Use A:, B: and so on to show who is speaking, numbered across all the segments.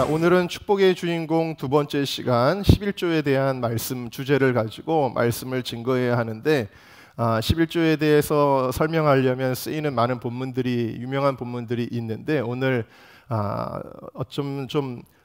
A: 자, 오늘은 축복의 주인공 두 번째 시간 11조에 대한 말씀 주제를 가지고 말씀을 증거해야 하는데 11조에 대해서 설명하려면 쓰이는 많은 본문들이 유명한 본문들이 있는데 오늘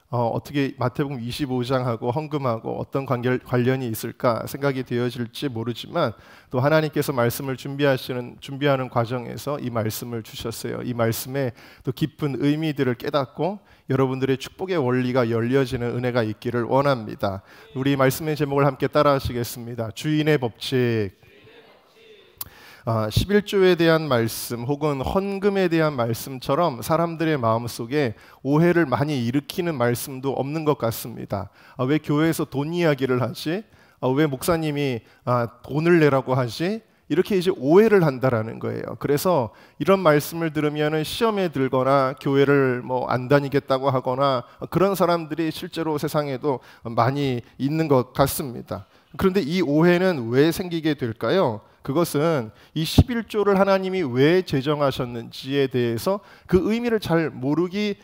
A: 어떻게 마태복음 25장하고 헌금하고 어떤 관련이 있을까 생각이 되어질지 모르지만 또 하나님께서 말씀을 준비하는 과정에서 이 말씀을 주셨어요. 이 말씀에 또 깊은 의미들을 깨닫고 여러분들의 축복의 원리가 열려지는 은혜가 있기를 원합니다. 우리 말씀의 제목을 함께 따라하시겠습니다. 주인의 법칙. 11조에 대한 말씀 혹은 헌금에 대한 말씀처럼 사람들의 마음속에 오해를 많이 일으키는 말씀도 없는 것 같습니다. 왜 교회에서 돈 이야기를 하지? 왜 목사님이 돈을 내라고 하지? 이렇게 이제 오해를 한다라는 거예요. 그래서 이런 말씀을 들으면 시험에 들거나 교회를 안 다니겠다고 하거나 그런 사람들이 실제로 세상에도 많이 있는 것 같습니다. 그런데 이 오해는 왜 생기게 될까요? 그것은 이 11조를 하나님이 왜 제정하셨는지에 대해서 그 의미를 잘 모르기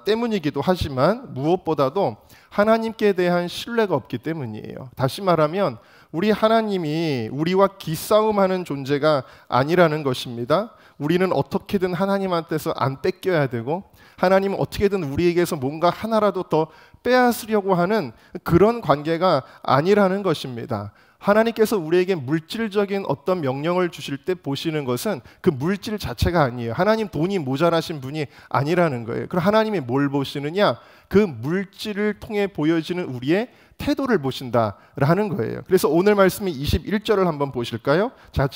A: 때문이기도 하지만 무엇보다도 하나님께 대한 신뢰가 없기 때문이에요. 다시 말하면 우리 하나님이 우리와 기싸움하는 존재가 아니라는 것입니다. 우리는 어떻게든 하나님한테서 안 뺏겨야 되고 하나님은 어떻게든 우리에게서 뭔가 하나라도 더 빼앗으려고 하는 그런 관계가 아니라는 것입니다. 하나님께서 우리에게 물질적인 어떤 명령을 주실 때 보시는 것은 그 물질 자체가 아니에요. 하나님 돈이 모자라신 분이 아니라는 거예요. 그럼 하나님이 뭘 보시느냐? 그 물질을 통해 보여지는 우리의 태도를 보신다라는 거예요. 그래서 오늘 말씀이 21절을 한번 보실까요? 자,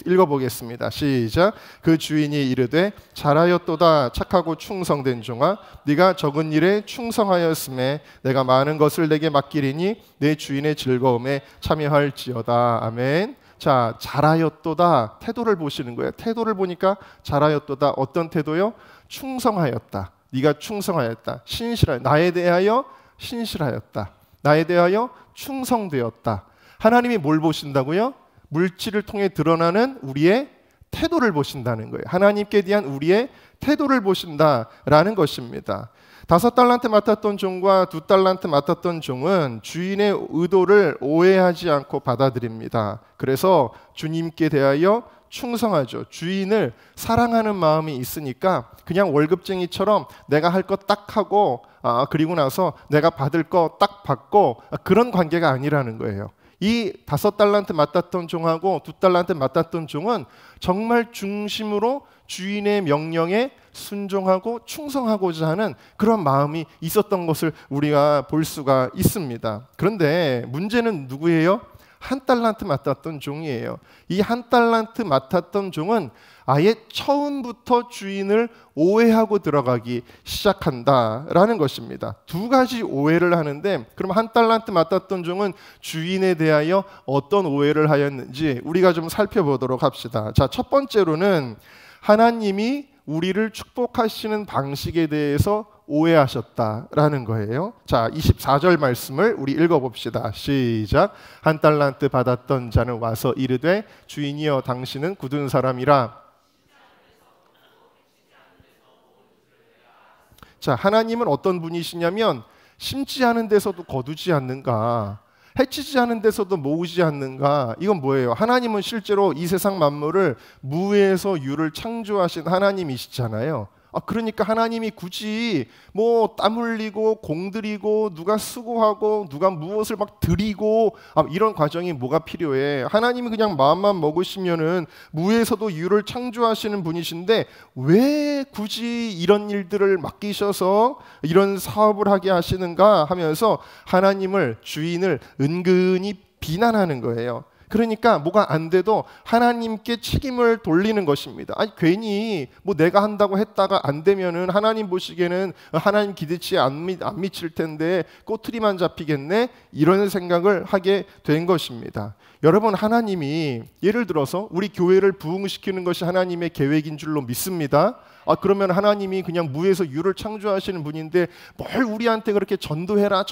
A: 읽어보겠습니다. 시작. 그 주인이 이르되 잘하였도다 착하고 충성된 종아, 네가 적은 일에 충성하였음에 내가 많은 것을 내게 맡기리니 내 주인의 즐거움에 참여할지어다. 아멘. 자, 잘하였도다. 태도를 보시는 거예요. 태도를 보니까 잘하였도다. 어떤 태도요? 충성하였다. 네가 충성하였다. 신실하였다. 나에 대하여 신실하였다. 나에 대하여 충성되었다. 하나님이 뭘 보신다고요? 물질을 통해 드러나는 우리의 태도를 보신다는 거예요. 하나님께 대한 우리의 태도를 보신다라는 것입니다. 5달란트 맡았던 종과 2달란트 맡았던 종은 주인의 의도를 오해하지 않고 받아들입니다. 그래서 주님께 대하여 충성하죠. 주인을 사랑하는 마음이 있으니까 그냥 월급쟁이처럼 내가 할 것 딱 하고 그리고 나서 내가 받을 거 딱 받고 그런 관계가 아니라는 거예요. 이 5달란트 맡았던 종하고 2달란트 맡았던 종은 정말 중심으로 주인의 명령에 순종하고 충성하고자 하는 그런 마음이 있었던 것을 우리가 볼 수가 있습니다. 그런데 문제는 누구예요? 1달란트 맡았던 종이에요. 이 1달란트 맡았던 종은 아예 처음부터 주인을 오해하고 들어가기 시작한다라는 것입니다. 두 가지 오해를 하는데 그럼 1달란트 맡았던 종은 주인에 대하여 어떤 오해를 하였는지 우리가 좀 살펴보도록 합시다. 자, 첫 번째로는 하나님이 우리를 축복하시는 방식에 대해서 오해하셨다라는 거예요. 자, 24절 말씀을 우리 읽어봅시다. 시작. 1달란트 받았던 자는 와서 이르되 주인이여 당신은 굳은 사람이라. 자, 하나님은 어떤 분이시냐면 심지 않은 데서도 거두지 않는가, 해치지 않은 데서도 모으지 않는가. 이건 뭐예요? 하나님은 실제로 이 세상 만물을 무에서 유를 창조하신 하나님이시잖아요. 그러니까 하나님이 굳이 땀 흘리고 공들이고 누가 수고하고 누가 무엇을 막 드리고 이런 과정이 뭐가 필요해? 하나님이 그냥 마음만 먹으시면은 무에서도 유를 창조하시는 분이신데 왜 굳이 이런 일들을 맡기셔서 이런 사업을 하게 하시는가 하면서 하나님을, 주인을 은근히 비난하는 거예요. 그러니까 뭐가 안 돼도 하나님께 책임을 돌리는 것입니다. 아니 괜히 내가 한다고 했다가 안 되면은 하나님 보시기에는 하나님 기대치에 안 미칠 텐데 꼬투리만 잡히겠네, 이런 생각을 하게 된 것입니다. 여러분, 하나님이 예를 들어서 우리 교회를 부흥시키는 것이 하나님의 계획인 줄로 믿습니다. 그러면 하나님이 그냥 무에서 유를 창조하시는 분인데 뭘 우리한테 그렇게 전도해라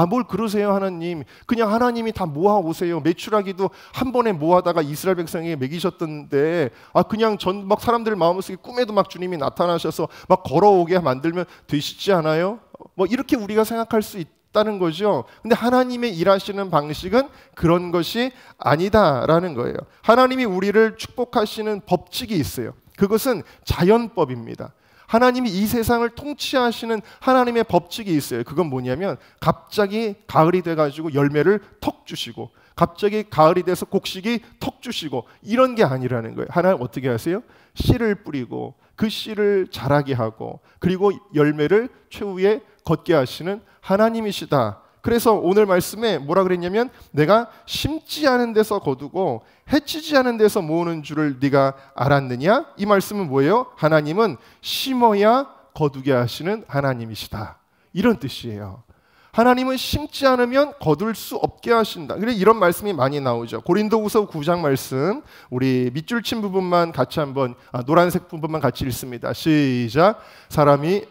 A: 뭘 그러세요 하나님. 그냥 하나님이 다 모아오세요. 메추라기도 한 번에 모아다가 이스라엘 백성에게 먹이셨던데 그냥 막 사람들 마음속에 꿈에도 막 주님이 나타나셔서 막 걸어오게 만들면 되시지 않아요? 이렇게 우리가 생각할 수 있다는 거죠. 근데 하나님의 일하시는 방식은 그런 것이 아니다라는 거예요. 하나님이 우리를 축복하시는 법칙이 있어요. 그것은 자연법입니다. 하나님이 이 세상을 통치하시는 하나님의 법칙이 있어요. 그건 뭐냐면 갑자기 가을이 돼가지고 열매를 턱 주시고 갑자기 가을이 돼서 곡식이 턱 주시고 이런 게 아니라는 거예요. 하나님 어떻게 하세요? 씨를 뿌리고 그 씨를 자라게 하고 그리고 열매를 최후에 걷게 하시는 하나님이시다. 그래서 오늘 말씀에 뭐라 그랬냐면 내가 심지 않은 데서 거두고 해치지 않은 데서 모으는 줄을 네가 알았느냐? 이 말씀은 뭐예요? 하나님은 심어야 거두게 하시는 하나님이시다. 이런 뜻이에요. 하나님은 심지 않으면 거둘 수 없게 하신다. 그래서 이런 말씀이 많이 나오죠. 고린도후서 9장 말씀 우리 밑줄 친 부분만 같이 한번 노란색 부분만 같이 읽습니다. 시작. 사람이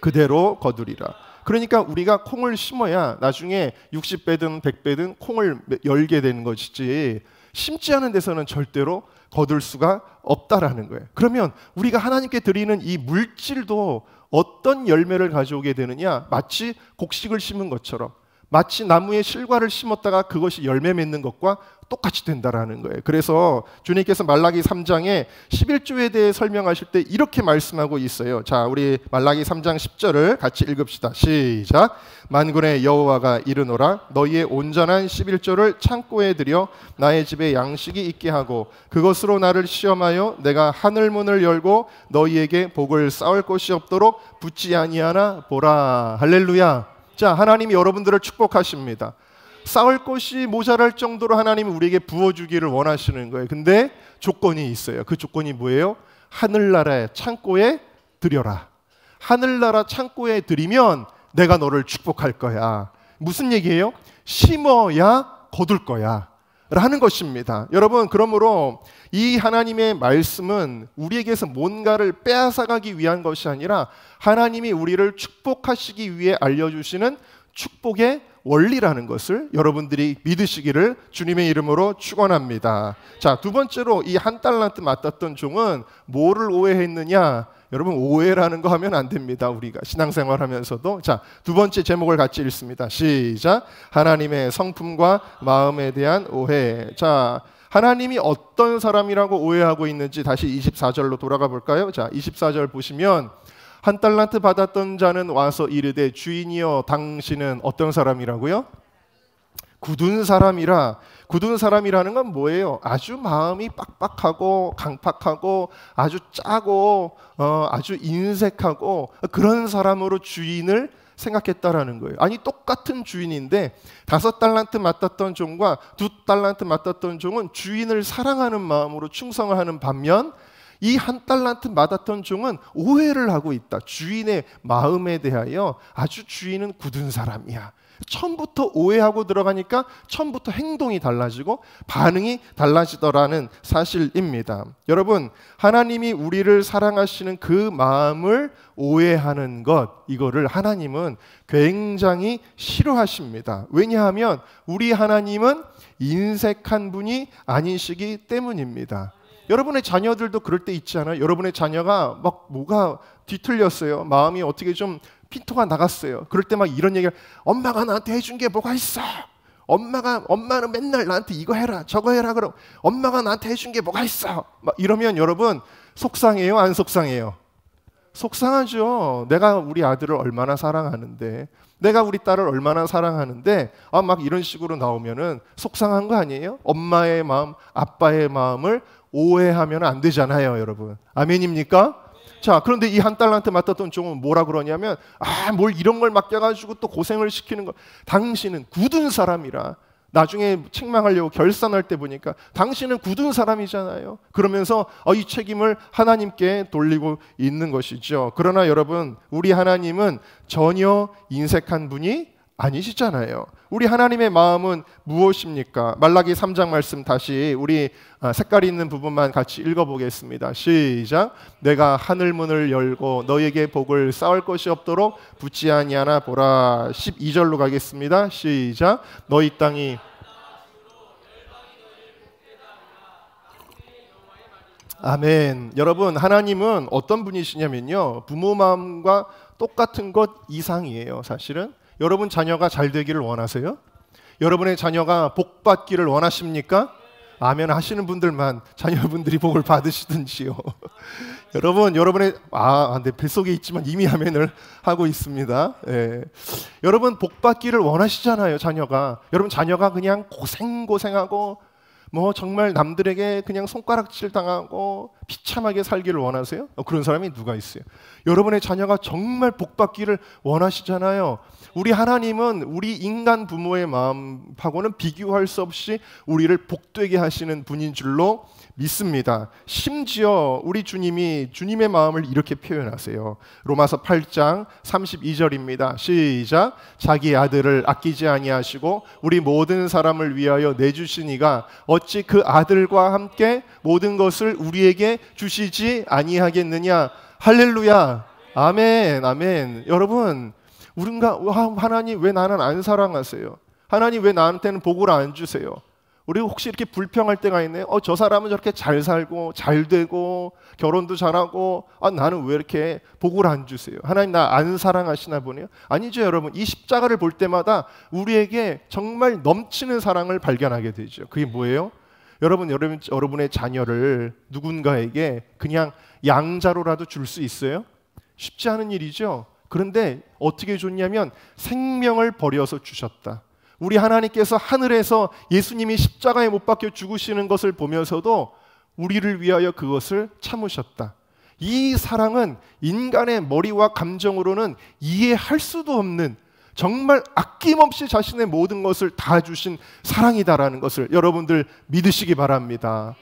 A: 그대로 거두리라. 그러니까 우리가 콩을 심어야 나중에 60배든 100배든 콩을 열게 되는 것이지 심지 않은 데서는 절대로 거둘 수가 없다라는 거예요. 그러면 우리가 하나님께 드리는 이 물질도 어떤 열매를 가져오게 되느냐? 마치 곡식을 심은 것처럼 마치 나무에 실과를 심었다가 그것이 열매 맺는 것과 똑같이 된다라는 거예요. 그래서 주님께서 말라기 3장에 11조에 대해 설명하실 때 이렇게 말씀하고 있어요. 자, 우리 말라기 3장 10절을 같이 읽읍시다. 시작. 만군의 여호와가 이르노라 너희의 온전한 11조를 창고에 들여 나의 집에 양식이 있게 하고 그것으로 나를 시험하여 내가 하늘 문을 열고 너희에게 복을 쌓을 것이 없도록 붙지 아니하나 보라. 할렐루야. 자, 하나님이 여러분들을 축복하십니다. 쌓을 것이 모자랄 정도로 하나님이 우리에게 부어주기를 원하시는 거예요. 근데 조건이 있어요. 그 조건이 뭐예요? 하늘나라의 창고에 들여라. 하늘나라 창고에 들이면 내가 너를 축복할 거야. 무슨 얘기예요? 심어야 거둘 거야 라는 것입니다. 여러분, 그러므로 이 하나님의 말씀은 우리에게서 뭔가를 빼앗아가기 위한 것이 아니라 하나님이 우리를 축복하시기 위해 알려주시는 축복의 원리라는 것을 여러분들이 믿으시기를 주님의 이름으로 축원합니다. 자, 두 번째로 이 한 달란트 맡았던 종은 뭐를 오해했느냐? 여러분, 오해라는 거 하면 안 됩니다. 우리가 신앙생활 하면서도. 자, 두 번째 제목을 같이 읽습니다. 시작. 하나님의 성품과 마음에 대한 오해. 자, 하나님이 어떤 사람이라고 오해하고 있는지 다시 24절로 돌아가 볼까요? 자, 24절 보시면 한 달란트 받았던 자는 와서 이르되 주인이여 당신은 어떤 사람이라고요? 굳은 사람이라. 굳은 사람이라는 건 뭐예요? 아주 마음이 빡빡하고 강팍하고 아주 짜고 아주 인색하고 그런 사람으로 주인을 생각했다라는 거예요. 아니, 똑같은 주인인데 5달란트 맡았던 종과 2달란트 맡았던 종은 주인을 사랑하는 마음으로 충성을 하는 반면 이 1달란트 맡았던 종은 오해를 하고 있다. 주인의 마음에 대하여 아주 주인은 굳은 사람이야. 처음부터 오해하고 들어가니까 처음부터 행동이 달라지고 반응이 달라지더라는 사실입니다. 여러분, 하나님이 우리를 사랑하시는 그 마음을 오해하는 것, 이거를 하나님은 굉장히 싫어하십니다. 왜냐하면 우리 하나님은 인색한 분이 아니시기 때문입니다. 여러분의 자녀들도 그럴 때 있지 않아요? 여러분의 자녀가 막 뭐가 뒤틀렸어요. 마음이 어떻게 좀 핀토가 나갔어요. 그럴 때 막 이런 얘기를, 엄마가 나한테 해준 게 뭐가 있어? 엄마는 맨날 나한테 이거 해라 저거 해라 그럼 엄마가 나한테 해준 게 뭐가 있어? 막 이러면 여러분 속상해요? 안 속상해요? 속상하죠. 내가 우리 아들을 얼마나 사랑하는데, 내가 우리 딸을 얼마나 사랑하는데 막 이런 식으로 나오면은 속상한 거 아니에요? 엄마의 마음, 아빠의 마음을 오해하면 안 되잖아요, 여러분. 아멘입니까? 자, 그런데 이 1달란트 맡았던 종은 뭐라 그러냐면, 뭘 이런 걸 맡겨가지고 또 고생을 시키는 거. 당신은 굳은 사람이라. 나중에 책망하려고 결산할 때 보니까 당신은 굳은 사람이잖아요. 그러면서 이 책임을 하나님께 돌리고 있는 것이죠. 그러나 여러분, 우리 하나님은 전혀 인색한 분이 아니시잖아요. 우리 하나님의 마음은 무엇입니까? 말라기 3장 말씀 다시 우리 색깔이 있는 부분만 같이 읽어보겠습니다. 시작. 내가 하늘 문을 열고 너에게 복을 쌓을 것이 없도록 붙지 아니하나 보라. 12절로 가겠습니다. 시작. 너희 땅이 아멘. 여러분, 하나님은 어떤 분이시냐면요, 부모 마음과 똑같은 것 이상이에요. 사실은 여러분 자녀가 잘 되기를 원하세요? 여러분의 자녀가 복 받기를 원하십니까? 아멘 하시는 분들만 자녀분들이 복을 받으시든지요. 여러분, 여러분의 내 뱃속에 있지만 이미 아멘을 하고 있습니다. 예. 여러분 복 받기를 원하시잖아요. 자녀가. 여러분 자녀가 그냥 고생하고 뭐 정말 남들에게 그냥 손가락질 당하고 비참하게 살기를 원하세요? 그런 사람이 누가 있어요? 여러분의 자녀가 정말 복 받기를 원하시잖아요. 우리 하나님은 우리 인간 부모의 마음하고는 비교할 수 없이 우리를 복되게 하시는 분인 줄로 믿습니다. 심지어 우리 주님이 주님의 마음을 이렇게 표현하세요. 로마서 8장 32절입니다. 시작. 자기 아들을 아끼지 아니하시고 우리 모든 사람을 위하여 내주신 이가 어찌 그 아들과 함께 모든 것을 우리에게 주시지 아니하겠느냐. 할렐루야. 아멘. 아멘. 여러분, 우리가 하나님 왜 나는 안 사랑하세요? 하나님 왜 나한테는 복을 안 주세요? 우리 혹시 이렇게 불평할 때가 있네요. 저 사람은 저렇게 잘 살고 잘 되고 결혼도 잘하고 나는 왜 이렇게 복을 안 주세요? 하나님 나 안 사랑하시나 보네요. 아니죠. 여러분, 이 십자가를 볼 때마다 우리에게 정말 넘치는 사랑을 발견하게 되죠. 그게 뭐예요? 여러분의 자녀를 누군가에게 그냥 양자로라도 줄 수 있어요? 쉽지 않은 일이죠. 그런데 어떻게 줬냐면 생명을 버려서 주셨다. 우리 하나님께서 하늘에서 예수님이 십자가에 못 박혀 죽으시는 것을 보면서도 우리를 위하여 그것을 참으셨다. 이 사랑은 인간의 머리와 감정으로는 이해할 수도 없는, 정말 아낌없이 자신의 모든 것을 다 주신 사랑이다라는 것을 여러분들 믿으시기 바랍니다.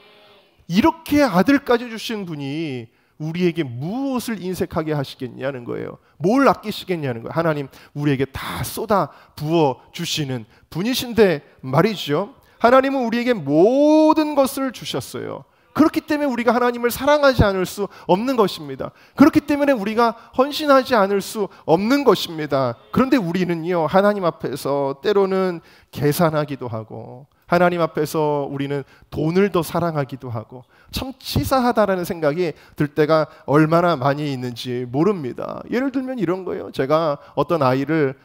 A: 이렇게 아들까지 주신 분이 우리에게 무엇을 인색하게 하시겠냐는 거예요. 뭘 아끼시겠냐는 거예요. 하나님 우리에게 다 쏟아 부어 주시는 분이신데 말이죠. 하나님은 우리에게 모든 것을 주셨어요. 그렇기 때문에 우리가 하나님을 사랑하지 않을 수 없는 것입니다. 그렇기 때문에 우리가 헌신하지 않을 수 없는 것입니다. 그런데 우리는요, 하나님 앞에서 때로는 계산하기도 하고 하나님 앞에서 우리는 돈을 더 사랑하기도 하고 참 치사하다라는 생각이 들 때가 얼마나 많이 있는지 모릅니다. 예를 들면 이런 거예요. 제가 어떤 아이를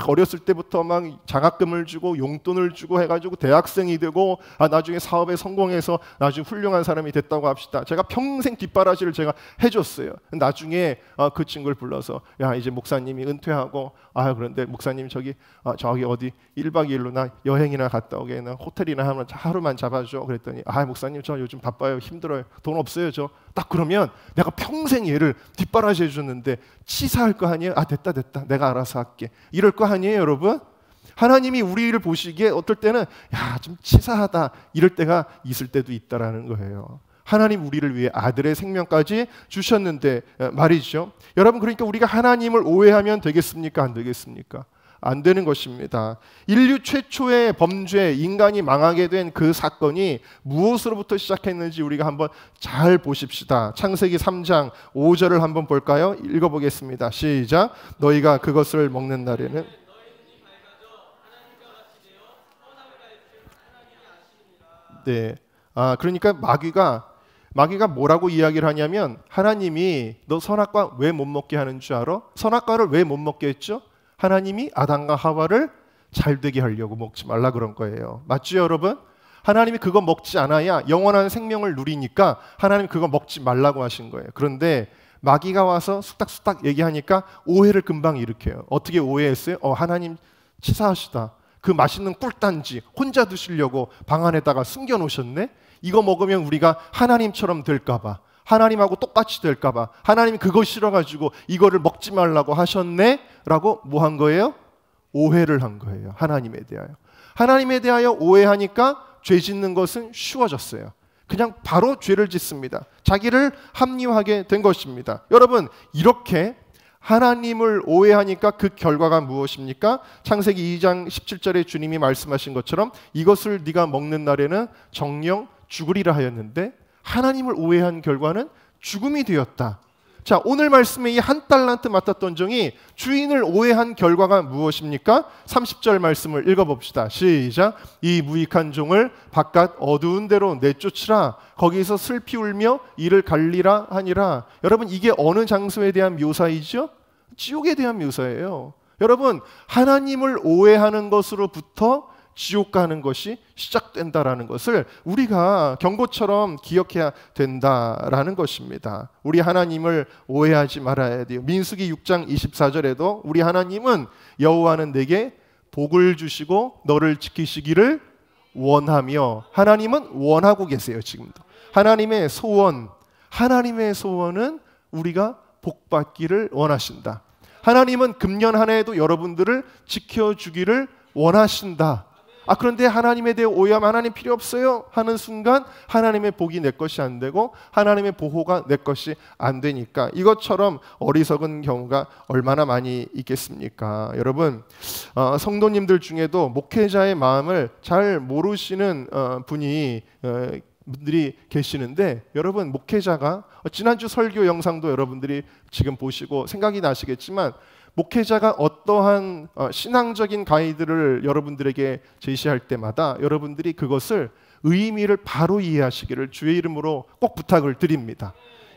A: 어렸을 때부터 막 장학금을 주고 용돈을 주고 해가지고 대학생이 되고 나중에 사업에 성공해서 나중에 훌륭한 사람이 됐다고 합시다. 제가 평생 뒷바라지를 제가 해줬어요. 나중에 그 친구를 불러서 야 이제 목사님이 은퇴하고 그런데 목사님 저기 어디 1박 2일로 나 여행이나 갔다 오게 나 호텔이나 하루만 잡아줘. 그랬더니 목사님 저 요즘 바빠요. 힘들어요. 돈 없어요. 저 딱 그러면 내가 평생 얘를 뒷바라지 해줬는데 치사할 거 아니에요? 됐다 내가 알아서 할게. 이럴 거 아니에요 여러분? 하나님이 우리를 보시기에 어떨 때는 좀 치사하다 이럴 때가 있을 때도 있다라는 거예요. 하나님 우리를 위해 아들의 생명까지 주셨는데 말이죠. 여러분, 그러니까 우리가 하나님을 오해하면 되겠습니까? 안 되겠습니까? 안 되는 것입니다. 인류 최초의 범죄, 인간이 망하게 된 그 사건이 무엇으로부터 시작했는지 우리가 한번 잘 보십시다. 창세기 3장 5절을 한번 볼까요? 읽어보겠습니다. 시작. 너희가 그것을 먹는 날에는 네. 그러니까 마귀가 뭐라고 이야기를 하냐면 하나님이 너 선악과 왜 못 먹게 하는 줄 알아? 선악과를 왜 못 먹게 했죠? 하나님이 아담과 하와를 잘 되게 하려고 먹지 말라 그런 거예요. 맞죠 여러분? 하나님이 그거 먹지 않아야 영원한 생명을 누리니까 하나님이 그거 먹지 말라고 하신 거예요. 그런데 마귀가 와서 쑥닥쑥닥 얘기하니까 오해를 금방 일으켜요. 어떻게 오해했어요? 하나님 치사하시다. 그 맛있는 꿀단지 혼자 드시려고 방 안에다가 숨겨놓으셨네? 이거 먹으면 우리가 하나님처럼 될까봐, 하나님하고 똑같이 될까봐 하나님이 그거 싫어가지고 이거를 먹지 말라고 하셨네? 라고 뭐 한 거예요? 오해를 한 거예요. 하나님에 대하여. 하나님에 대하여 오해하니까 죄 짓는 것은 쉬워졌어요. 그냥 바로 죄를 짓습니다. 자기를 합리화하게 된 것입니다. 여러분, 이렇게 하나님을 오해하니까 그 결과가 무엇입니까? 창세기 2장 17절에 주님이 말씀하신 것처럼 이것을 네가 먹는 날에는 정령 죽으리라 하였는데 하나님을 오해한 결과는 죽음이 되었다. 자, 오늘 말씀에 이 한 달란트 맡았던 종이 주인을 오해한 결과가 무엇입니까? 30절 말씀을 읽어봅시다. 시작. 이 무익한 종을 바깥 어두운 데로 내쫓으라. 거기서 슬피 울며 이를 갈리라 하니라. 여러분, 이게 어느 장소에 대한 묘사이죠? 지옥에 대한 묘사예요. 여러분, 하나님을 오해하는 것으로부터 지옥 가는 것이 시작된다라는 것을 우리가 경고처럼 기억해야 된다라는 것입니다. 우리 하나님을 오해하지 말아야 돼요. 민수기 6장 24절에도 우리 하나님은 여호와는 내게 복을 주시고 너를 지키시기를 원하며, 하나님은 원하고 계세요. 지금도 하나님의 소원은 우리가 복받기를 원하신다. 하나님은 금년 한 해에도 여러분들을 지켜주기를 원하신다. 그런데 하나님에 대해 오해하면 하나님 필요 없어요 하는 순간 하나님의 복이 내 것이 안 되고 하나님의 보호가 내 것이 안 되니까 이것처럼 어리석은 경우가 얼마나 많이 있겠습니까? 여러분, 성도님들 중에도 목회자의 마음을 잘 모르시는 분들이 계시는데, 여러분, 목회자가 지난주 설교 영상도 여러분들이 지금 보시고 생각이 나시겠지만 목회자가 어떠한 신앙적인 가이드를 여러분들에게 제시할 때마다 여러분들이 그것을 의미를 바로 이해하시기를 주의 이름으로 꼭 부탁을 드립니다.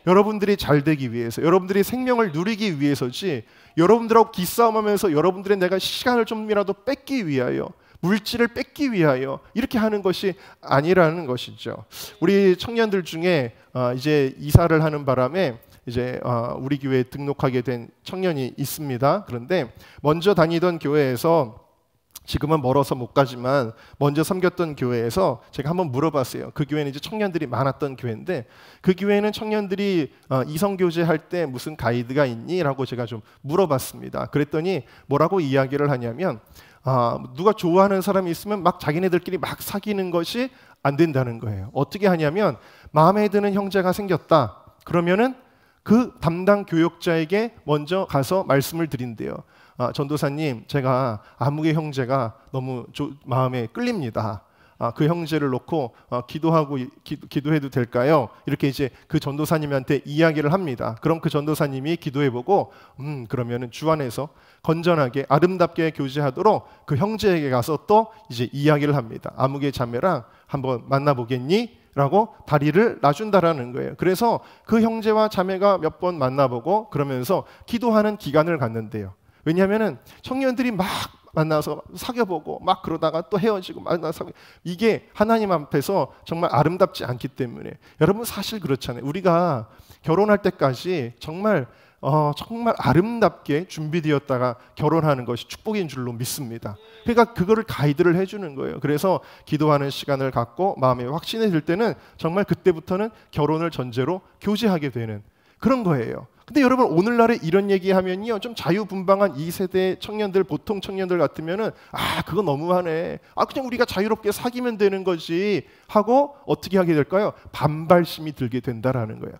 A: 여러분들이 잘 되기 위해서, 여러분들이 생명을 누리기 위해서지 여러분들하고 기싸움하면서 여러분들의 내가 시간을 좀이라도 뺏기 위하여, 물질을 뺏기 위하여 이렇게 하는 것이 아니라는 것이죠. 우리 청년들 중에 이제 이사를 하는 바람에 이제 우리 교회에 등록하게 된 청년이 있습니다. 그런데 먼저 다니던 교회에서, 지금은 멀어서 못 가지만 먼저 섬겼던 교회에서 제가 한번 물어봤어요. 그 교회는 이제 청년들이 많았던 교회인데 그 교회는 청년들이 이성교제 할 때 무슨 가이드가 있니? 라고 제가 좀 물어봤습니다. 그랬더니 뭐라고 이야기를 하냐면 누가 좋아하는 사람이 있으면 막 자기네들끼리 막 사귀는 것이 안 된다는 거예요. 어떻게 하냐면 마음에 드는 형제가 생겼다. 그러면은 그 담당 교역자에게 먼저 가서 말씀을 드린대요. 전도사님, 제가 아무개 형제가 너무 마음에 끌립니다. 그 형제를 놓고 기도해도 될까요? 이렇게 이제 그 전도사님한테 이야기를 합니다. 그럼 그 전도사님이 기도해보고 그러면은 주 안에서 건전하게 아름답게 교제하도록 그 형제에게 가서 또 이제 이야기를 합니다. 아무개 자매랑 한번 만나보겠니? 라고 다리를 놔준다라는 거예요. 그래서 그 형제와 자매가 몇 번 만나보고 그러면서 기도하는 기간을 갖는데요. 왜냐하면 청년들이 막 만나서 사귀어보고 막 그러다가 또 헤어지고 만나서 이게 하나님 앞에서 정말 아름답지 않기 때문에, 여러분 사실 그렇잖아요. 우리가 결혼할 때까지 정말 아름답게 준비되었다가 결혼하는 것이 축복인 줄로 믿습니다. 그러니까 그거를 가이드를 해주는 거예요. 그래서 기도하는 시간을 갖고 마음에 확신이 들 때는 정말 그때부터는 결혼을 전제로 교제하게 되는 그런 거예요. 근데 여러분, 오늘날에 이런 얘기하면요, 좀 자유분방한 이 세대 청년들, 보통 청년들 같으면은 그거 너무하네. 그냥 우리가 자유롭게 사귀면 되는 거지 하고 어떻게 하게 될까요? 반발심이 들게 된다라는 거예요.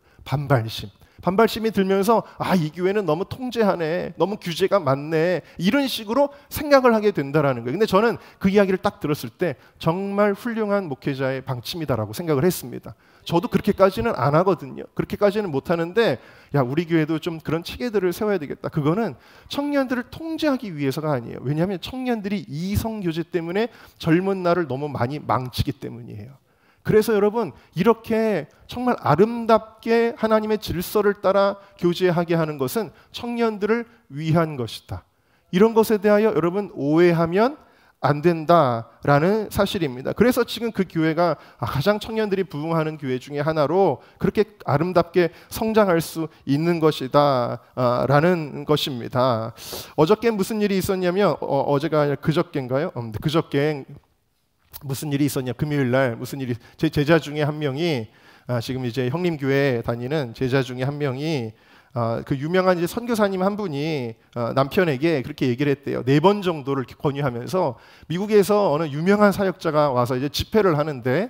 A: 반발심이 들면서 이 교회는 너무 통제하네, 너무 규제가 많네, 이런 식으로 생각을 하게 된다라는 거예요. 근데 저는 그 이야기를 딱 들었을 때 정말 훌륭한 목회자의 방침이다라고 생각을 했습니다. 저도 그렇게까지는 안 하거든요. 그렇게까지는 못 하는데 우리 교회도 좀 그런 체계들을 세워야 되겠다. 그거는 청년들을 통제하기 위해서가 아니에요. 왜냐하면 청년들이 이성교제 때문에 젊은 날을 너무 많이 망치기 때문이에요. 그래서 여러분, 이렇게 정말 아름답게 하나님의 질서를 따라 교제하게 하는 것은 청년들을 위한 것이다. 이런 것에 대하여 여러분 오해하면 안 된다라는 사실입니다. 그래서 지금 그 교회가 가장 청년들이 부흥하는 교회 중에 하나로 그렇게 아름답게 성장할 수 있는 것이다 라는 것입니다. 어저께 무슨 일이 있었냐면 어제가 아니라 그저께인가요? 그저께 무슨 일이 있었냐? 금요일날 무슨 일이, 제 제자 중에 한 명이 지금 이제 형님 교회 다니는 제자 중에 한 명이 그 유명한 이제 선교사님 한 분이 남편에게 그렇게 얘기를 했대요. 4번 정도를 권유하면서 미국에서 어느 유명한 사역자가 와서 이제 집회를 하는데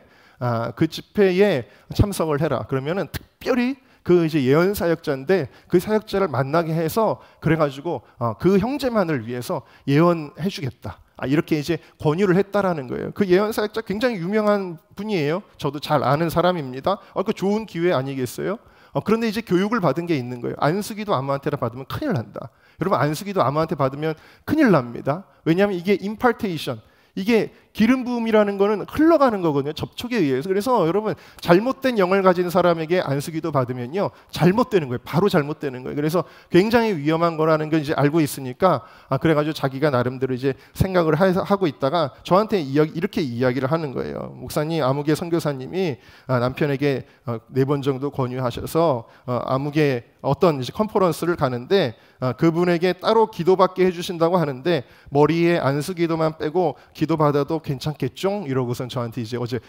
A: 그 집회에 참석을 해라. 그러면은 특별히 그 이제 예언 사역자인데 그 사역자를 만나게 해서 그래가지고 그 형제만을 위해서 예언해주겠다. 이렇게 이제 권유를 했다라는 거예요. 그 예언 사역자 굉장히 유명한 분이에요. 저도 잘 아는 사람입니다. 그 좋은 기회 아니겠어요? 그런데 이제 교육을 받은 게 있는 거예요. 안수기도 아무한테나 받으면 큰일 난다. 여러분 안수기도 아무한테 받으면 큰일 납니다. 왜냐하면 이게 임파테이션, 이게 기름 부음이라는 거는 흘러가는 거거든요. 접촉에 의해서. 그래서 여러분 잘못된 영을 가진 사람에게 안수기도 받으면요 잘못되는 거예요. 바로 잘못되는 거예요. 그래서 굉장히 위험한 거라는 걸 이제 알고 있으니까 그래가지고 자기가 나름대로 이제 생각을 하고 있다가 저한테 이렇게 이야기를 하는 거예요. 목사님, 아무개 선교사님이 남편에게 4번 정도 권유하셔서 아무개 어떤 이제 컨퍼런스를 가는데 그분에게 따로 기도받게 해주신다고 하는데 머리에 안수기도만 빼고 기도받아도 괜찮겠죠? 이러고선 저한테 이제 어제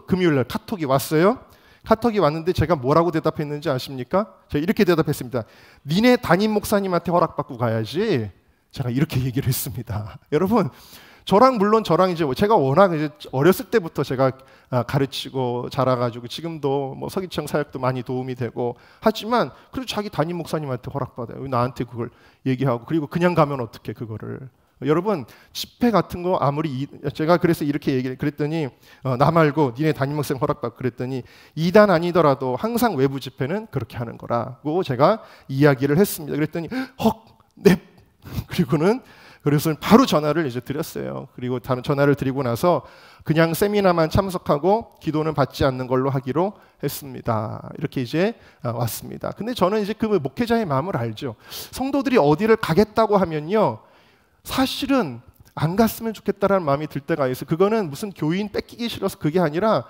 A: 금요일날 카톡이 왔어요. 카톡이 왔는데 제가 뭐라고 대답했는지 아십니까? 제가 이렇게 대답했습니다. 니네 담임 목사님한테 허락받고 가야지. 제가 이렇게 얘기를 했습니다. 여러분 물론 저랑 이제 제가 워낙 이제 어렸을 때부터 제가 가르치고 자라가지고 지금도 뭐 서기청 사역도 많이 도움이 되고 하지만 그래도 자기 담임 목사님한테 허락받아요. 왜 나한테 그걸 얘기하고 그리고 그냥 가면 어떻게 그거를. 여러분 집회 같은 거 아무리 제가 그래서 이렇게 얘기를 그랬더니 나 말고 니네 담임 목사님 허락받고 그랬더니 2단 아니더라도 항상 외부 집회는 그렇게 하는 거라고 제가 이야기를 했습니다. 그랬더니 네. 그래서 바로 전화를 이제 드렸어요. 그리고 다른 전화를 드리고 나서 그냥 세미나만 참석하고 기도는 받지 않는 걸로 하기로 했습니다. 이렇게 이제 왔습니다. 근데 저는 이제 그 목회자의 마음을 알죠. 성도들이 어디를 가겠다고 하면요 사실은 안 갔으면 좋겠다라는 마음이 들 때가 있어요. 그거는 무슨 교인 뺏기기 싫어서 그게 아니라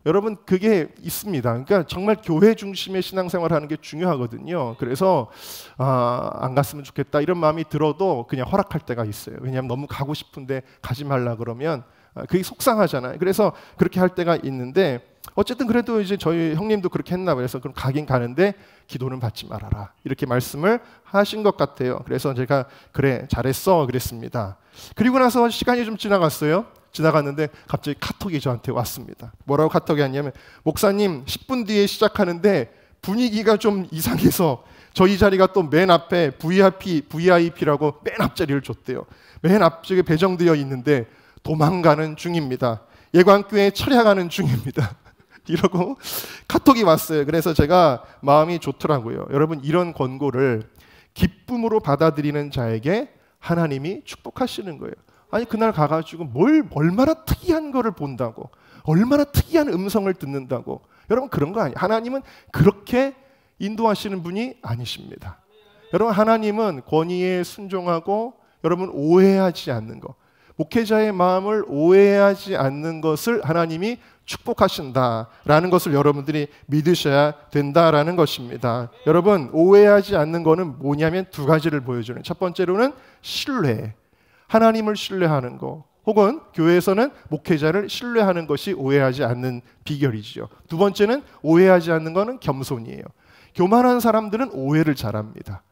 A: 여러분 그게 있습니다. 그러니까 정말 교회 중심의 신앙생활을 하는 게 중요하거든요. 그래서 안 갔으면 좋겠다 이런 마음이 들어도 그냥 허락할 때가 있어요. 왜냐하면 너무 가고 싶은데 가지 말라 그러면 그게 속상하잖아요. 그래서 그렇게 할 때가 있는데 어쨌든 그래도 이제 저희 형님도 그렇게 했나 그래서 그럼 가긴 가는데 기도는 받지 말아라 이렇게 말씀을 하신 것 같아요. 그래서 제가 그래 잘했어 그랬습니다. 그리고 나서 시간이 좀 지나갔어요. 지나갔는데 갑자기 카톡이 저한테 왔습니다. 뭐라고 카톡이 왔냐면 목사님 10분 뒤에 시작하는데 분위기가 좀 이상해서 저희 자리가 또 맨 앞에 VIP라고 맨 앞자리를 줬대요. 맨 앞쪽에 배정되어 있는데 도망가는 중입니다. 예관교회에 철야가는 중입니다. 이러고 카톡이 왔어요. 그래서 제가 마음이 좋더라고요. 여러분 이런 권고를 기쁨으로 받아들이는 자에게 하나님이 축복하시는 거예요. 아니 그날 가가지고 얼마나 특이한 거를 본다고 얼마나 특이한 음성을 듣는다고 여러분 그런 거 아니에요. 하나님은 그렇게 인도하시는 분이 아니십니다. 여러분 하나님은 권위에 순종하고 여러분 오해하지 않는 거 목회자의 마음을 오해하지 않는 것을 하나님이 축복하신다라는 것을 여러분들이 믿으셔야 된다라는 것입니다. 여러분 오해하지 않는 거는 뭐냐면 2가지를 보여주는 첫 번째로는 신뢰 하나님을 신뢰하는 거 혹은 교회에서는 목회자를 신뢰하는 것이 오해하지 않는 비결이죠. 2번째는 오해하지 않는 거는 겸손이에요. 교만한 사람들은 오해를 잘합니다.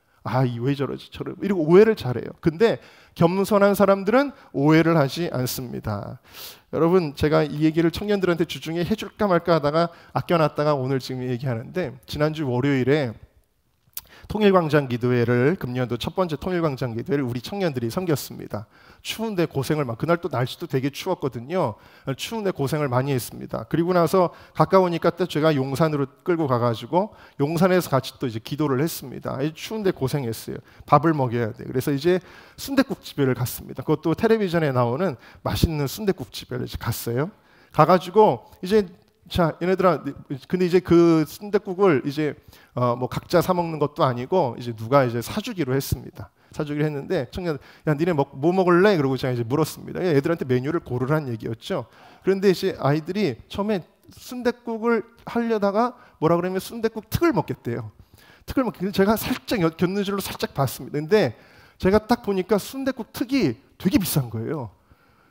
A: 이 왜 저러지 저러 이러고 오해를 잘해요. 근데 겸손한 사람들은 오해를 하지 않습니다. 여러분 제가 이 얘기를 청년들한테 주중에 해줄까 말까 하다가 아껴놨다가 오늘 지금 얘기하는데 지난주 월요일에 통일광장 기도회를 금년도 첫 번째 통일광장 기도회를 우리 청년들이 섬겼습니다. 추운데 고생을 그날 또 날씨도 되게 추웠거든요. 추운데 고생을 많이 했습니다. 그리고 나서 가까우니까 또 제가 용산으로 끌고 가가지고 용산에서 같이 또 이제 기도를 했습니다. 추운데 고생했어요. 밥을 먹여야 돼. 그래서 이제 순댓국 집에를 갔습니다. 그것도 텔레비전에 나오는 맛있는 순댓국 집에를 이제 갔어요. 가가지고 이제 자, 얘네들아, 근데 이제 그 순댓국을 이제 뭐 각자 사 먹는 것도 아니고 이제 누가 이제 사주기로 했습니다. 사주기로 했는데 청년, 야, 니네 뭐 먹을래? 그러고 제가 이제 물었습니다. 애들한테 메뉴를 고르라는 얘기였죠. 그런데 이제 아이들이 처음에 순댓국을 하려다가 뭐라 그러면 순댓국 특을 먹겠대요. 특을 먹겠는데 제가 살짝 곁눈질로 살짝 봤습니다. 근데 제가 딱 보니까 순댓국 특이 되게 비싼 거예요.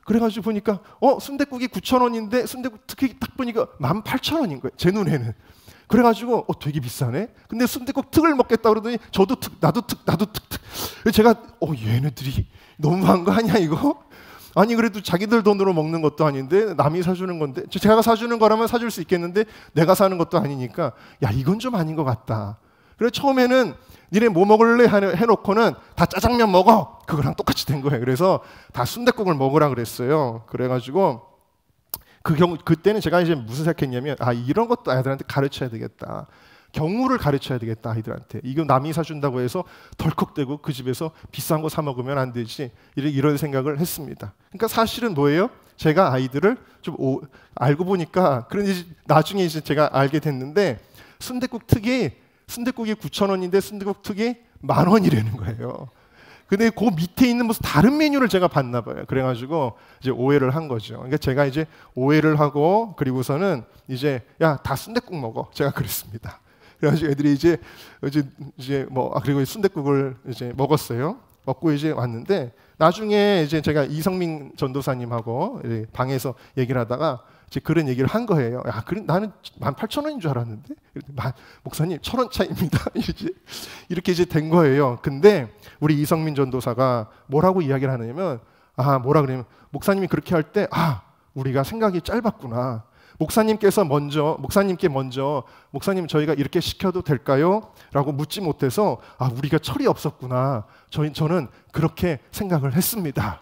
A: 그래가지고 보니까 순댓국이 9,000원인데 순댓국 특이 딱 보니까 18,000원인 거예요. 제 눈에는. 그래가지고 되게 비싸네. 근데 순댓국 특을 먹겠다 그러더니 저도 특, 나도 특. 제가 얘네들이 너무한 거 아니야 이거? 아니 그래도 자기들 돈으로 먹는 것도 아닌데 남이 사주는 건데, 제가 사주는 거라면 사줄 수 있겠는데 내가 사는 것도 아니니까 야 이건 좀 아닌 것 같다. 그래서 처음에는 니네 뭐 먹을래 해놓고는 다 짜장면 먹어, 그거랑 똑같이 된 거예요. 그래서 다 순댓국을 먹으라 그랬어요. 그래가지고 그때는 제가 이제 무슨 생각했냐면, 아 이런 것도 아이들한테 가르쳐야 되겠다. 경우를 가르쳐야 되겠다 아이들한테. 이거 남이 사준다고 해서 덜컥대고 그 집에서 비싼 거 사 먹으면 안 되지, 이런 생각을 했습니다. 그러니까 사실은 뭐예요? 제가 아이들을 좀 알고 보니까, 그런지 나중에 이제 제가 알게 됐는데, 순댓국이 9,000원인데 순댓국 특이 10,000원이라는 거예요. 근데 그 밑에 있는 무슨 다른 메뉴를 제가 봤나 봐요. 그래가지고 이제 오해를 한 거죠. 그러니까 제가 이제 오해를 하고, 그리고서는 이제 야 다 순댓국 먹어, 제가 그랬습니다. 그래가지고 애들이 이제 그리고 순댓국을 이제 먹었어요. 먹고 이제 왔는데, 나중에 이제 제가 이성민 전도사님하고 방에서 얘기를 하다가 이제 그런 얘기를 한 거예요. 야, 나는 18,000원인 줄 알았는데, 목사님 1,000원 차이입니다. 이렇게 이제 된 거예요. 근데 우리 이성민 전도사가 뭐라고 이야기를 하냐면, 뭐라 그러냐면, 목사님이 그렇게 할 때, 우리가 생각이 짧았구나. 목사님께 먼저 목사님 저희가 이렇게 시켜도 될까요? 라고 묻지 못해서 우리가 철이 없었구나. 저는 그렇게 생각을 했습니다.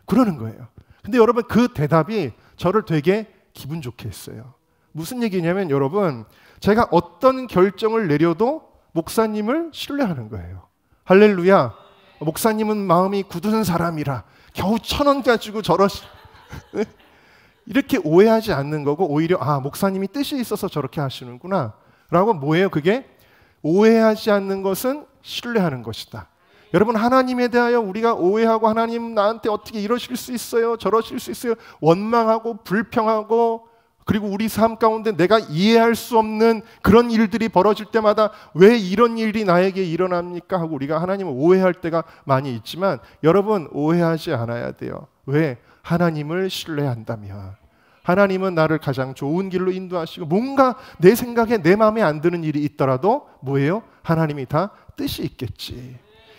A: 그러는 거예요. 근데 여러분 그 대답이 저를 되게 기분 좋게 했어요. 무슨 얘기냐면, 여러분 제가 어떤 결정을 내려도 목사님을 신뢰하는 거예요. 할렐루야. 목사님은 마음이 굳은 사람이라 겨우 1,000원 가지고 이렇게 오해하지 않는 거고, 오히려 목사님이 뜻이 있어서 저렇게 하시는구나 라고, 뭐예요? 그게 오해하지 않는 것은 신뢰하는 것이다. 여러분 하나님에 대하여 우리가 오해하고, 하나님 나한테 어떻게 이러실 수 있어요, 저러실 수 있어요, 원망하고 불평하고, 그리고 우리 삶 가운데 내가 이해할 수 없는 그런 일들이 벌어질 때마다 왜 이런 일이 나에게 일어납니까 하고 우리가 하나님을 오해할 때가 많이 있지만, 여러분 오해하지 않아야 돼요. 왜? 하나님을 신뢰한다면 하나님은 나를 가장 좋은 길로 인도하시고, 뭔가 내 생각에 내 마음에 안 드는 일이 있더라도 뭐예요? 하나님이 다 뜻이 있겠지.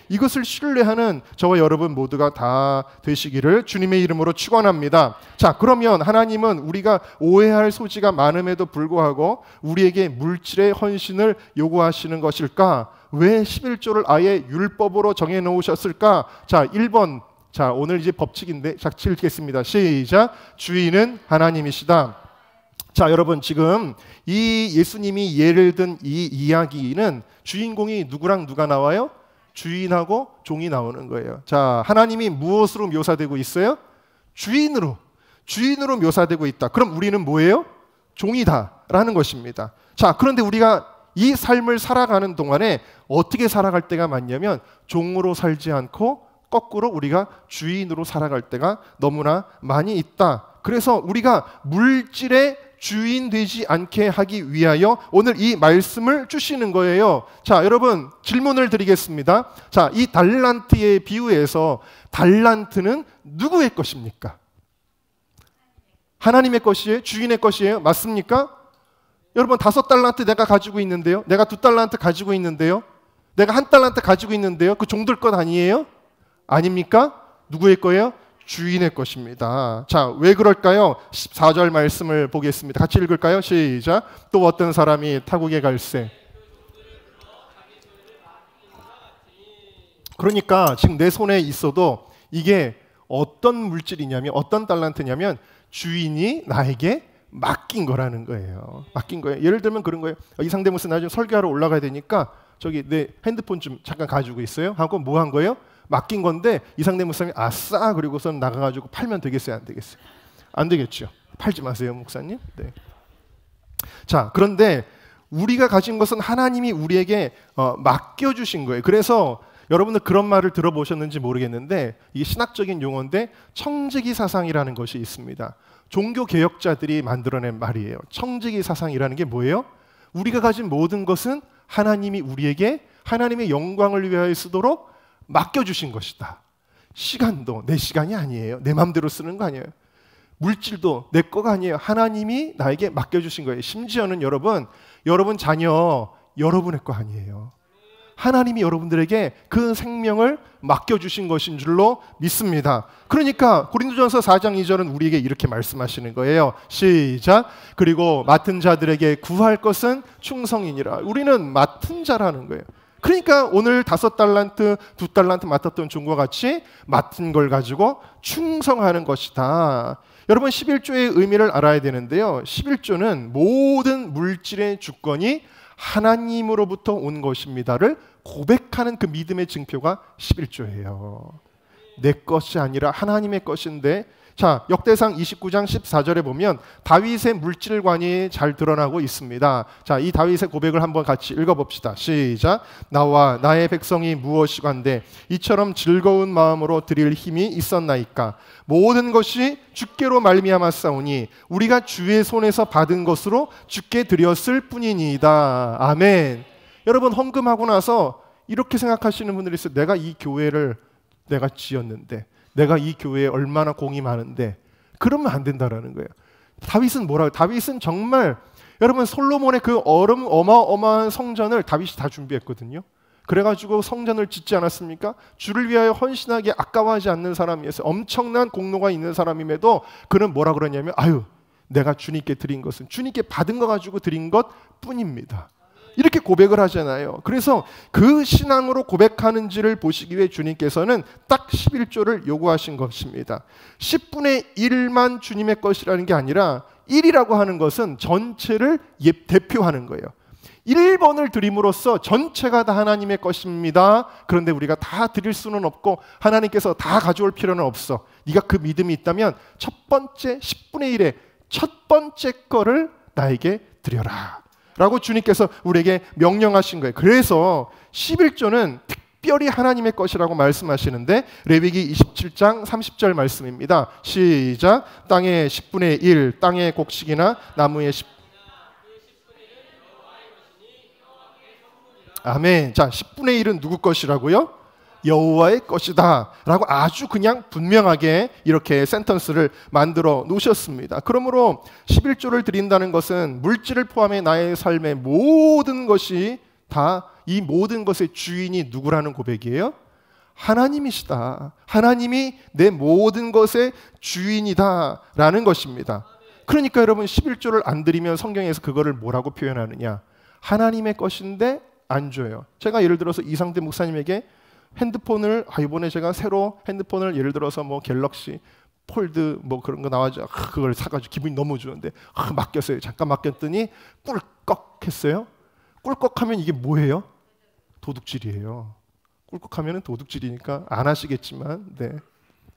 A: 이것을 신뢰하는 저와 여러분 모두가 다 되시기를 주님의 이름으로 축원합니다. 자, 그러면 하나님은 우리가 오해할 소지가 많음에도 불구하고 우리에게 물질의 헌신을 요구하시는 것일까? 왜 11조를 아예 율법으로 정해 놓으셨을까? 자, 1번. 자, 오늘 이제 법칙인데 같이 읽겠습니다. 시작. 주인은 하나님이시다. 자, 여러분 지금 이 예수님이 예를 든 이 이야기는 주인공이 누구랑 누가 나와요? 주인하고 종이 나오는 거예요. 자, 하나님이 무엇으로 묘사되고 있어요? 주인으로 묘사되고 있다. 그럼 우리는 뭐예요? 종이다라는 것입니다. 자, 그런데 우리가 이 삶을 살아가는 동안에 어떻게 살아갈 때가 많냐면, 종으로 살지 않고 거꾸로 우리가 주인으로 살아갈 때가 너무나 많이 있다. 그래서 우리가 물질의 주인 되지 않게 하기 위하여 오늘 이 말씀을 주시는 거예요. 자, 여러분 질문을 드리겠습니다. 자, 이 달란트의 비유에서 달란트는 누구의 것입니까? 하나님의 것이에요? 주인의 것이에요? 맞습니까? 여러분 5달란트 내가 가지고 있는데요, 내가 2달란트 가지고 있는데요, 내가 1달란트 가지고 있는데요, 그 종들 것 아니에요? 아닙니까? 누구의 거예요? 주인의 것입니다. 자, 왜 그럴까요? 14절 말씀을 보겠습니다. 같이 읽을까요? 시작. 또 어떤 사람이 타국에 갈새. 그러니까 지금 내 손에 있어도 이게 어떤 물질이냐면, 어떤 달란트냐면 주인이 나에게 맡긴 거라는 거예요. 맡긴 거예요. 예를 들면 그런 거예요. 이상대 목사 나중에 설교하러 올라가야 되니까 저기 내 핸드폰 좀 잠깐 가지고 있어요 하고 뭐 한 거예요? 맡긴 건데 이상대 목사님이 아싸 그리고선 나가가지고 팔면 되겠어요, 안 되겠어요? 안 되겠죠. 팔지 마세요, 목사님. 네. 자, 그런데 우리가 가진 것은 하나님이 우리에게 맡겨주신 거예요. 그래서 여러분들 그런 말을 들어보셨는지 모르겠는데, 이게 신학적인 용어인데 청지기 사상이라는 것이 있습니다. 종교 개혁자들이 만들어낸 말이에요. 청지기 사상이라는 게 뭐예요? 우리가 가진 모든 것은 하나님이 우리에게 하나님의 영광을 위하여 쓰도록 맡겨주신 것이다. 시간도 내 시간이 아니에요. 내 마음대로 쓰는 거 아니에요. 물질도 내 거가 아니에요. 하나님이 나에게 맡겨주신 거예요. 심지어는 여러분 자녀 여러분의 거 아니에요. 하나님이 여러분들에게 그 생명을 맡겨주신 것인 줄로 믿습니다. 그러니까 고린도전서 4장 2절은 우리에게 이렇게 말씀하시는 거예요. 시작. 그리고 맡은 자들에게 구할 것은 충성이니라. 우리는 맡은 자라는 거예요. 그러니까 오늘 5달란트, 2달란트 맡았던 종과 같이 맡은 걸 가지고 충성하는 것이다. 여러분 11조의 의미를 알아야 되는데요. 11조는 모든 물질의 주권이 하나님으로부터 온 것입니다를 고백하는 그 믿음의 증표가 11조예요. 내 것이 아니라 하나님의 것인데, 자, 역대상 29장 14절에 보면 다윗의 물질관이 잘 드러나고 있습니다. 자, 이 다윗의 고백을 한번 같이 읽어봅시다. 시작. 나와 나의 백성이 무엇이간데 이처럼 즐거운 마음으로 드릴 힘이 있었나이까. 모든 것이 주께로 말미암았사오니 우리가 주의 손에서 받은 것으로 주께 드렸을 뿐이니이다. 아멘. 여러분 헌금하고 나서 이렇게 생각하시는 분들이 있어요. 내가 이 교회를 내가 지었는데, 내가 이 교회에 얼마나 공이 많은데, 그러면 안 된다라는 거예요. 다윗은 뭐라고? 다윗은 정말 여러분 솔로몬의 그 어마어마한 성전을 다윗이 다 준비했거든요. 그래가지고 성전을 짓지 않았습니까? 주를 위하여 헌신하기 아까워하지 않는 사람이었어요. 엄청난 공로가 있는 사람임에도 그는 뭐라 그러냐면, 아유, 내가 주님께 드린 것은 주님께 받은 거 가지고 드린 것 뿐입니다. 이렇게 고백을 하잖아요. 그래서 그 신앙으로 고백하는지를 보시기 위해 주님께서는 딱 11조를 요구하신 것입니다. 10분의 1만 주님의 것이라는 게 아니라 1이라고 하는 것은 전체를 대표하는 거예요. 1번을 드림으로써 전체가 다 하나님의 것입니다. 그런데 우리가 다 드릴 수는 없고 하나님께서 다 가져올 필요는 없어. 네가 그 믿음이 있다면 첫 번째 10분의 1의 첫 번째 거를 나에게 드려라 라고 주님께서 우리에게 명령하신 거예요. 그래서 11조는 특별히 하나님의 것이라고 말씀하시는데 레위기 27장 30절 말씀입니다. 시작. 땅의 10분의 1 땅의 곡식이나 나무의 10 아멘. 자, 10분의 1은 누구 것이라고요? 여호와의 것이다 라고 아주 그냥 분명하게 이렇게 센턴스를 만들어 놓으셨습니다. 그러므로 11조를 드린다는 것은 물질을 포함해 나의 삶의 모든 것이 다 이 모든 것의 주인이 누구라는 고백이에요? 하나님이시다. 하나님이 내 모든 것의 주인이다 라는 것입니다. 그러니까 여러분 11조를 안 드리면 성경에서 그거를 뭐라고 표현하느냐? 하나님의 것인데 안 줘요. 제가 예를 들어서 이상대 목사님에게 핸드폰을 이번에 제가 새로 핸드폰을 예를 들어서 뭐 갤럭시 폴드 뭐 그런 거 나와서 그걸 사가지고 기분이 너무 좋은데 맡겼어요. 잠깐 맡겼더니 꿀꺽했어요. 꿀꺽하면 이게 뭐예요? 도둑질이에요. 꿀꺽하면 도둑질이니까 안 하시겠지만 네,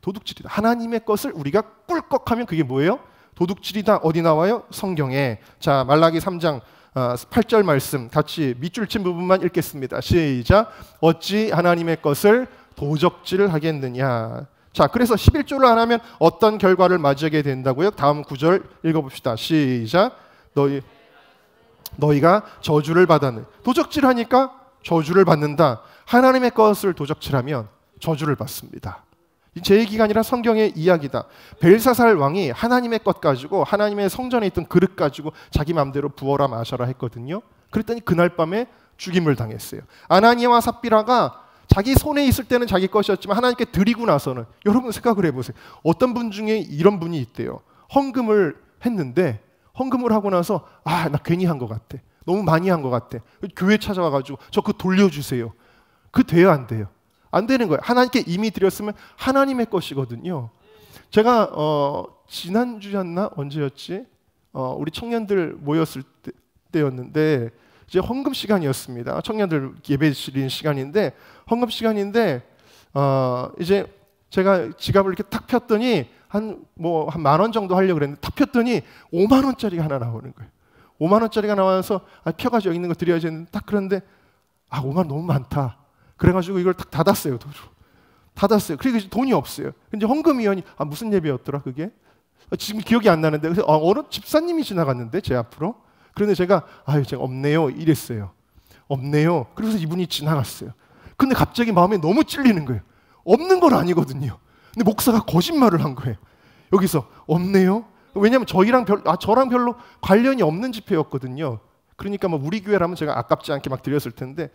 A: 도둑질이다. 하나님의 것을 우리가 꿀꺽하면 그게 뭐예요? 도둑질이다. 어디 나와요? 성경에. 자, 말라기 3장 8절 말씀 같이 밑줄 친 부분만 읽겠습니다. 시작. 어찌 하나님의 것을 도적질을 하겠느냐. 자, 그래서 11조를 안 하면 어떤 결과를 맞이하게 된다고요? 다음 9절 읽어봅시다. 시작. 너희가 저주를 받았는. 도적질하니까 저주를 받는다. 하나님의 것을 도적질하면 저주를 받습니다. 제 얘기가 아니라 성경의 이야기다. 벨사살 왕이 하나님의 것 가지고 하나님의 성전에 있던 그릇 가지고 자기 마음대로 부어라 마셔라 했거든요. 그랬더니 그날 밤에 죽임을 당했어요. 아나니아와 삽비라가 자기 손에 있을 때는 자기 것이었지만 하나님께 드리고 나서는, 여러분 생각을 해보세요. 어떤 분 중에 이런 분이 있대요. 헌금을 했는데 헌금을 하고 나서 나 괜히 한 것 같아. 너무 많이 한 것 같아. 교회 찾아와가지고 저 그거 돌려주세요. 그 돼요 안 돼요? 안 되는 거예요. 하나님께 이미 드렸으면 하나님의 것이거든요. 제가 지난주였나 언제였지? 우리 청년들 모였을 때였는데 이제 헌금 시간이었습니다. 청년들 예배 드리는 시간인데 헌금 시간인데 이제 제가 지갑을 이렇게 탁 폈더니 한 10,000원 정도 하려고 그랬는데 탁 폈더니 5만 원짜리가 하나 나오는 거예요. 5만 원짜리가 나와서 펴가지고 여기 있는 거 드려야지 했는데 딱 그런데 5만 원 너무 많다. 그래가지고 이걸 딱 닫았어요. 도로 닫았어요. 그리고 돈이 없어요. 근데 헌금위원이 무슨 예배였더라 그게? 지금 기억이 안 나는데 그래서 어느 집사님이 지나갔는데 제 앞으로. 그런데 제가 제가 없네요 이랬어요. 없네요. 그래서 이분이 지나갔어요. 근데 갑자기 마음에 너무 찔리는 거예요. 없는 건 아니거든요. 근데 목사가 거짓말을 한 거예요. 여기서 없네요. 왜냐하면 저랑 별로 관련이 없는 집회였거든요. 그러니까 뭐 우리 교회라면 제가 아깝지 않게 막 드렸을 텐데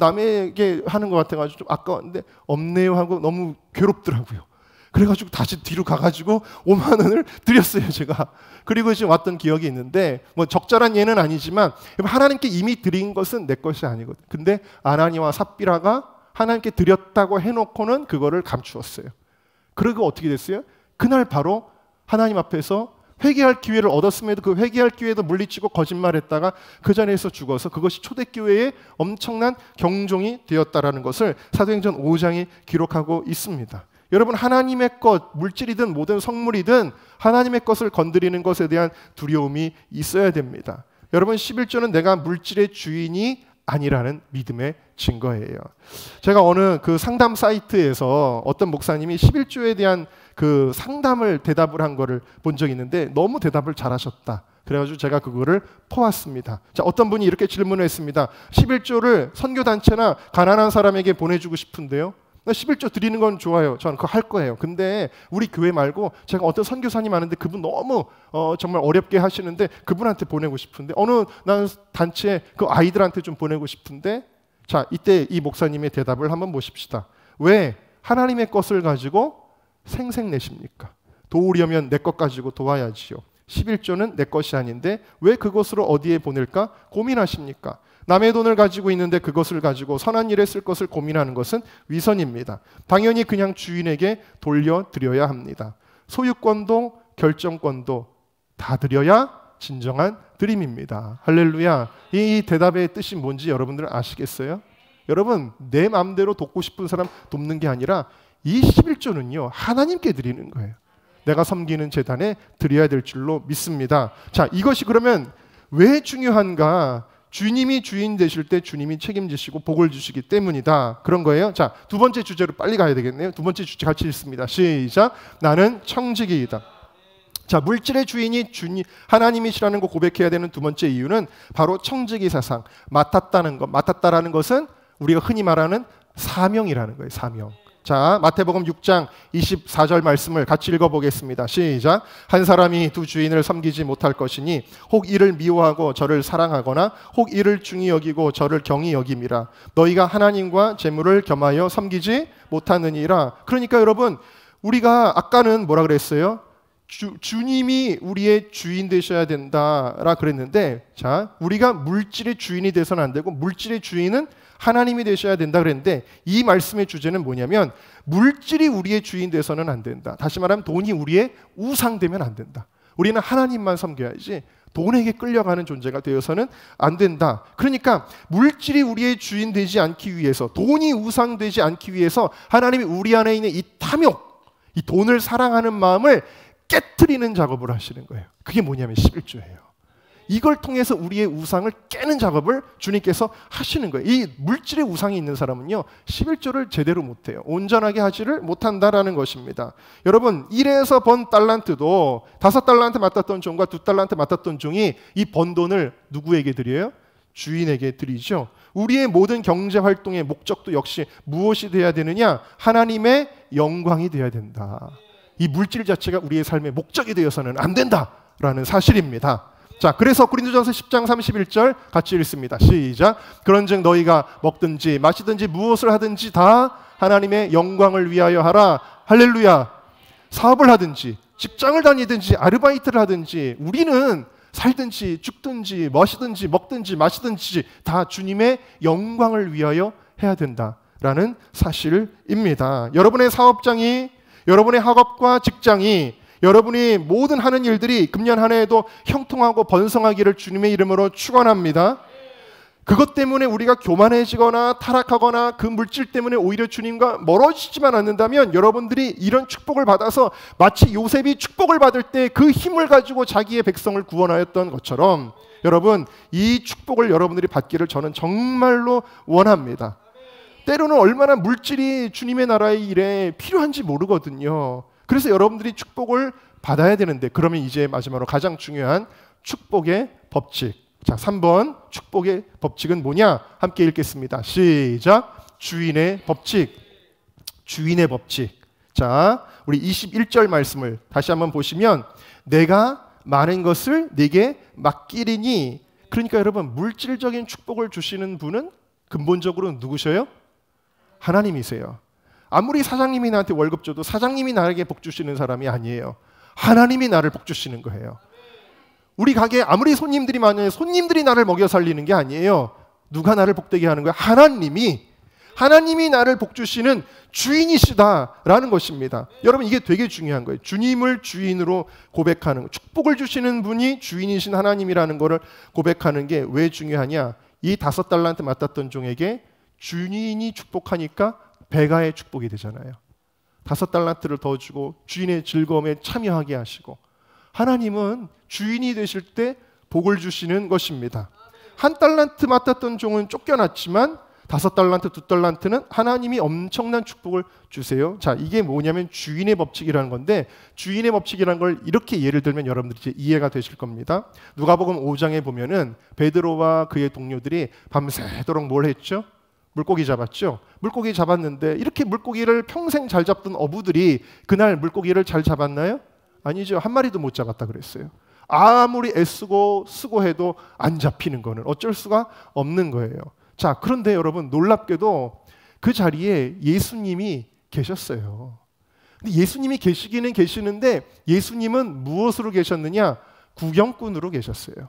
A: 남에게 하는 것 같아가지고 좀 아까웠는데 없네요 하고 너무 괴롭더라고요. 그래가지고 다시 뒤로 가가지고 5만 원을 드렸어요, 제가. 그리고 이제 왔던 기억이 있는데 뭐 적절한 예는 아니지만 하나님께 이미 드린 것은 내 것이 아니거든. 근데 아나니와 삽비라가 하나님께 드렸다고 해놓고는 그거를 감추었어요. 그리고 어떻게 됐어요? 그날 바로 하나님 앞에서 회개할 기회를 얻었음에도 그 회개할 기회도 물리치고 거짓말했다가 그 자리에서 죽어서 그것이 초대교회의 엄청난 경종이 되었다라는 것을 사도행전 5장이 기록하고 있습니다. 여러분, 하나님의 것, 물질이든 모든 성물이든 하나님의 것을 건드리는 것에 대한 두려움이 있어야 됩니다. 여러분, 11조는 내가 물질의 주인이 아니라는 믿음의 증거예요. 제가 어느 그 상담 사이트에서 어떤 목사님이 11조에 대한 그 상담을 대답을 한 거를 본 적이 있는데 너무 대답을 잘하셨다. 그래가지고 제가 그거를 퍼왔습니다. 자, 어떤 분이 이렇게 질문을 했습니다. 11조를 선교단체나 가난한 사람에게 보내주고 싶은데요. 11조 드리는 건 좋아요. 저는 그거 할 거예요. 근데 우리 교회 말고 제가 어떤 선교사님 아는데 그분 너무 정말 어렵게 하시는데 그분한테 보내고 싶은데 나는 단체 그 아이들한테 좀 보내고 싶은데 자, 이때 이 목사님의 대답을 한번 보십시다. 왜 하나님의 것을 가지고 생색내십니까? 도우려면 내 것 가지고 도와야지요. 11조는 내 것이 아닌데 왜 그것으로 어디에 보낼까 고민하십니까? 남의 돈을 가지고 있는데 그것을 가지고 선한 일에 쓸 것을 고민하는 것은 위선입니다. 당연히 그냥 주인에게 돌려드려야 합니다. 소유권도 결정권도 다 드려야 진정한 드림입니다. 할렐루야. 이 대답의 뜻이 뭔지 여러분들은 아시겠어요? 여러분, 내 마음대로 돕고 싶은 사람 돕는 게 아니라 이 11조는요 하나님께 드리는 거예요. 내가 섬기는 제단에 드려야 될 줄로 믿습니다. 자, 이것이 그러면 왜 중요한가? 주님이 주인 되실 때 주님이 책임지시고 복을 주시기 때문이다. 그런 거예요. 자, 두 번째 주제로 빨리 가야 되겠네요. 두 번째 주제 같이 읽습니다. 시작. 나는 청지기이다. 자, 물질의 주인이 하나님이시라는 거 고백해야 되는 두 번째 이유는 바로 청지기 사상, 맡았다는 것. 맡았다라는 것은 우리가 흔히 말하는 사명이라는 거예요. 사명. 자, 마태복음 6장 24절 말씀을 같이 읽어보겠습니다. 시작. 한 사람이 두 주인을 섬기지 못할 것이니 혹 이를 미워하고 저를 사랑하거나 혹 이를 중히 여기고 저를 경히 여김이라. 너희가 하나님과 재물을 겸하여 섬기지 못하느니라. 그러니까 여러분, 우리가 아까는 뭐라 그랬어요? 주님이 우리의 주인 되셔야 된다라 그랬는데, 자, 우리가 물질의 주인이 돼서는 안 되고 물질의 주인은 하나님이 되셔야 된다 그랬는데, 이 말씀의 주제는 뭐냐면 물질이 우리의 주인 돼서는 안 된다. 다시 말하면 돈이 우리의 우상 되면 안 된다. 우리는 하나님만 섬겨야지 돈에게 끌려가는 존재가 되어서는 안 된다. 그러니까 물질이 우리의 주인 되지 않기 위해서, 돈이 우상 되지 않기 위해서 하나님이 우리 안에 있는 이 탐욕, 이 돈을 사랑하는 마음을 깨트리는 작업을 하시는 거예요. 그게 뭐냐면 11조예요. 이걸 통해서 우리의 우상을 깨는 작업을 주님께서 하시는 거예요. 이 물질의 우상이 있는 사람은요 11조를 제대로 못해요. 온전하게 하지를 못한다라는 것입니다. 여러분, 1에서 번 달란트도 5달란트 맡았던 종과 2달란트 맡았던 종이 이 번 돈을 누구에게 드려요? 주인에게 드리죠. 우리의 모든 경제 활동의 목적도 역시 무엇이 돼야 되느냐? 하나님의 영광이 돼야 된다. 이 물질 자체가 우리의 삶의 목적이 되어서는 안 된다라는 사실입니다. 자, 그래서 고린도전서 10장 31절 같이 읽습니다. 시작. 그런즉 너희가 먹든지 마시든지 무엇을 하든지 다 하나님의 영광을 위하여 하라. 할렐루야. 사업을 하든지 직장을 다니든지 아르바이트를 하든지 우리는 살든지 죽든지 마시든지 먹든지 마시든지 다 주님의 영광을 위하여 해야 된다라는 사실입니다. 여러분의 사업장이, 여러분의 학업과 직장이, 여러분이 모든 하는 일들이 금년 한 해에도 형통하고 번성하기를 주님의 이름으로 축원합니다. 그것 때문에 우리가 교만해지거나 타락하거나 그 물질 때문에 오히려 주님과 멀어지지만 않는다면 여러분들이 이런 축복을 받아서 마치 요셉이 축복을 받을 때 그 힘을 가지고 자기의 백성을 구원하였던 것처럼 여러분, 이 축복을 여러분들이 받기를 저는 정말로 원합니다. 때로는 얼마나 물질이 주님의 나라의 일에 필요한지 모르거든요. 그래서 여러분들이 축복을 받아야 되는데, 그러면 이제 마지막으로 가장 중요한 축복의 법칙. 자, 3번 축복의 법칙은 뭐냐? 함께 읽겠습니다. 시작. 주인의 법칙. 주인의 법칙. 자, 우리 21절 말씀을 다시 한번 보시면 내가 많은 것을 네게 맡기리니 그러니까 여러분, 물질적인 축복을 주시는 분은 근본적으로 누구셔요? 하나님이세요. 아무리 사장님이 나한테 월급 줘도 사장님이 나에게 복 주시는 사람이 아니에요. 하나님이 나를 복 주시는 거예요. 우리 가게에 아무리 손님들이 많아요, 손님들이 나를 먹여 살리는 게 아니에요. 누가 나를 복되게 하는 거야? 하나님이 나를 복 주시는 주인이시다라는 것입니다. 여러분, 이게 되게 중요한 거예요. 주님을 주인으로 고백하는 거. 축복을 주시는 분이 주인이신 하나님이라는 것을 고백하는 게 왜 중요하냐? 이 5달란트 맡았던 종에게 주인이 축복하니까 배가의 축복이 되잖아요. 5달란트를 더 주고 주인의 즐거움에 참여하게 하시고, 하나님은 주인이 되실 때 복을 주시는 것입니다. 1달란트 맡았던 종은 쫓겨났지만 5달란트, 2달란트는 하나님이 엄청난 축복을 주세요. 자, 이게 뭐냐면 주인의 법칙이라는 건데, 주인의 법칙이라는 걸 이렇게 예를 들면 여러분들이 이제 이해가 되실 겁니다. 누가복음 5장에 보면은 베드로와 그의 동료들이 밤새도록 뭘 했죠? 물고기 잡았죠. 물고기 잡았는데 이렇게 물고기를 평생 잘 잡던 어부들이 그날 물고기를 잘 잡았나요? 아니죠. 한 마리도 못 잡았다 그랬어요. 아무리 애쓰고 수고해도 안 잡히는 거는 어쩔 수가 없는 거예요. 자, 그런데 여러분, 놀랍게도 그 자리에 예수님이 계셨어요. 근데 예수님이 계시기는 계시는데 예수님은 무엇으로 계셨느냐? 구경꾼으로 계셨어요.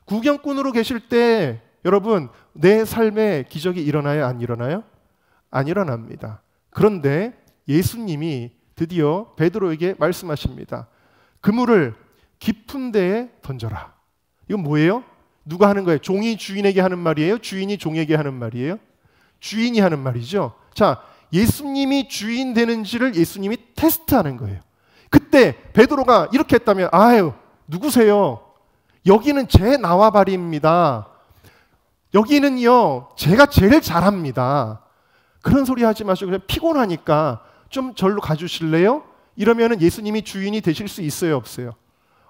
A: 구경꾼으로 계실 때 여러분, 내 삶에 기적이 일어나요? 안 일어나요? 안 일어납니다. 그런데 예수님이 드디어 베드로에게 말씀하십니다. 그물을 깊은 데에 던져라. 이건 뭐예요? 누가 하는 거예요? 종이 주인에게 하는 말이에요? 주인이 종에게 하는 말이에요? 주인이 하는 말이죠. 자, 예수님이 주인 되는지를 예수님이 테스트하는 거예요. 그때 베드로가 이렇게 했다면, 아유, 누구세요? 여기는 제 나와바리입니다. 여기는요, 제가 제일 잘합니다. 그런 소리 하지 마시고 그냥 피곤하니까 좀 절로 가주실래요? 이러면은 예수님이 주인이 되실 수 있어요, 없어요?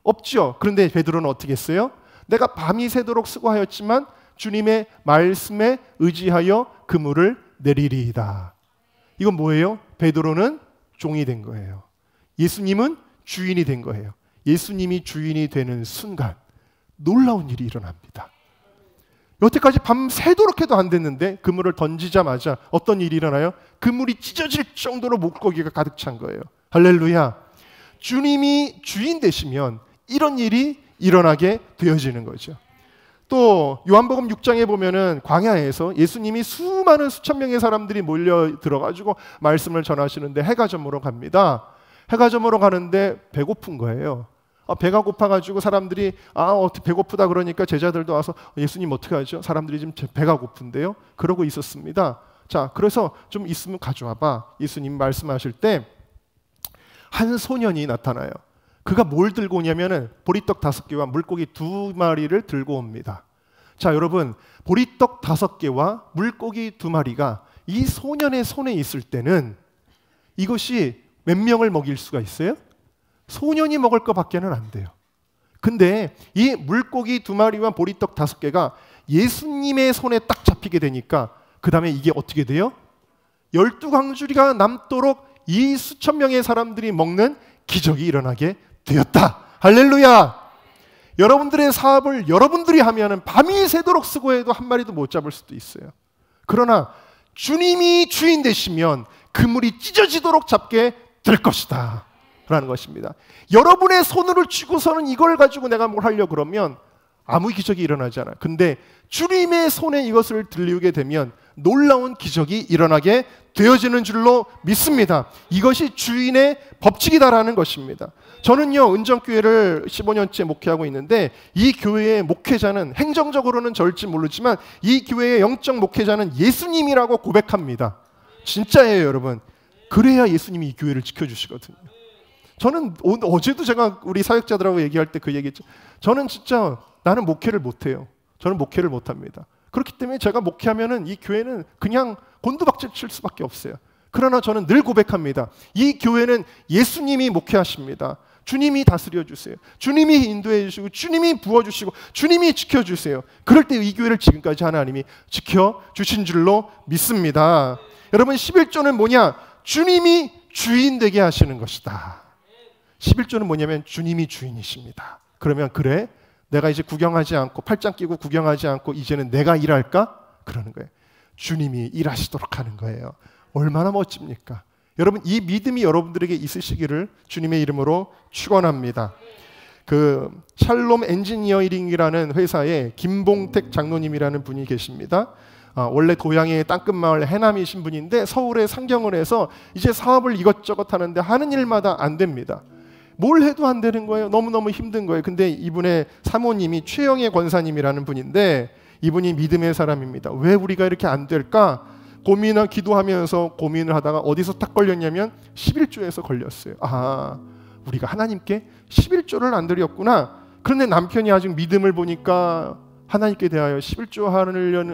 A: 없죠. 그런데 베드로는 어떻게 했어요? 내가 밤이 새도록 수고하였지만 주님의 말씀에 의지하여 그물을 내리리이다. 이건 뭐예요? 베드로는 종이 된 거예요. 예수님은 주인이 된 거예요. 예수님이 주인이 되는 순간 놀라운 일이 일어납니다. 여태까지 밤새도록 해도 안 됐는데 그물을 던지자마자 어떤 일이 일어나요? 그물이 찢어질 정도로 물고기가 가득 찬 거예요. 할렐루야. 주님이 주인 되시면 이런 일이 일어나게 되어지는 거죠. 또 요한복음 6장에 보면은 광야에서 예수님이 수많은 수천 명의 사람들이 몰려 들어가지고 말씀을 전하시는데 해가 저물어 갑니다. 해가 저물어 가는데 배고픈 거예요. 배가 고파가지고 사람들이 어떻게 배고프다 그러니까 제자들도 와서 예수님 어떻게 하죠? 사람들이 지금 배가 고픈데요. 그러고 있었습니다. 자, 그래서 좀 있으면 가져와봐. 예수님 말씀하실 때 한 소년이 나타나요. 그가 뭘 들고 오냐면은 보리떡 5개와 물고기 2마리를 들고 옵니다. 자, 여러분, 보리떡 5개와 물고기 2마리가 이 소년의 손에 있을 때는 이것이 몇 명을 먹일 수가 있어요? 소년이 먹을 것밖에는 안 돼요. 근데 이 물고기 2마리와 보리떡 5개가 예수님의 손에 딱 잡히게 되니까 그 다음에 이게 어떻게 돼요? 12광주리가 남도록 이 수천 명의 사람들이 먹는 기적이 일어나게 되었다. 할렐루야. 여러분들의 사업을 여러분들이 하면은 밤이 새도록 수고해도 한 마리도 못 잡을 수도 있어요. 그러나 주님이 주인 되시면 그물이 찢어지도록 잡게 될 것이다 라는 것입니다. 여러분의 손으로 쥐고서는 이걸 가지고 내가 뭘 하려고 그러면 아무 기적이 일어나지 않아요. 근데 주님의 손에 이것을 들리게 되면 놀라운 기적이 일어나게 되어지는 줄로 믿습니다. 이것이 주인의 법칙이다라는 것입니다. 저는요, 은정교회를 15년째 목회하고 있는데 이 교회의 목회자는 행정적으로는 저일지 모르지만 이 교회의 영적 목회자는 예수님이라고 고백합니다. 진짜예요, 여러분. 그래야 예수님이 이 교회를 지켜주시거든요. 저는 어제도 제가 우리 사역자들하고 얘기할 때 그 얘기했죠. 저는 진짜 나는 목회를 못해요. 저는 목회를 못합니다. 그렇기 때문에 제가 목회하면은 이 교회는 그냥 곤두박질 칠 수밖에 없어요. 그러나 저는 늘 고백합니다. 이 교회는 예수님이 목회하십니다. 주님이 다스려 주세요. 주님이 인도해 주시고 주님이 부어 주시고 주님이 지켜 주세요. 그럴 때 이 교회를 지금까지 하나님이 지켜 주신 줄로 믿습니다. 여러분, 11조는 뭐냐? 주님이 주인 되게 하시는 것이다. 11조는 뭐냐면 주님이 주인이십니다. 그러면 그래, 내가 이제 구경하지 않고 팔짱 끼고 구경하지 않고 이제는 내가 일할까? 그러는 거예요. 주님이 일하시도록 하는 거예요. 얼마나 멋집니까? 여러분, 이 믿음이 여러분들에게 있으시기를 주님의 이름으로 축원합니다. 그 샬롬 엔지니어링이라는 회사에 김봉택 장로님이라는 분이 계십니다. 원래 고향이 땅끝마을 해남이신 분인데 서울에 상경을 해서 이제 사업을 이것저것 하는데 하는 일마다 안 됩니다. 뭘 해도 안 되는 거예요. 너무너무 힘든 거예요. 근데 이분의 사모님이 최영애 권사님이라는 분인데 이분이 믿음의 사람입니다. 왜 우리가 이렇게 안 될까? 기도하면서 고민을 하다가 어디서 딱 걸렸냐면 11조에서 걸렸어요. 우리가 하나님께 11조를 안 드렸구나. 그런데 남편이 아직 믿음을 보니까 하나님께 대하여 11조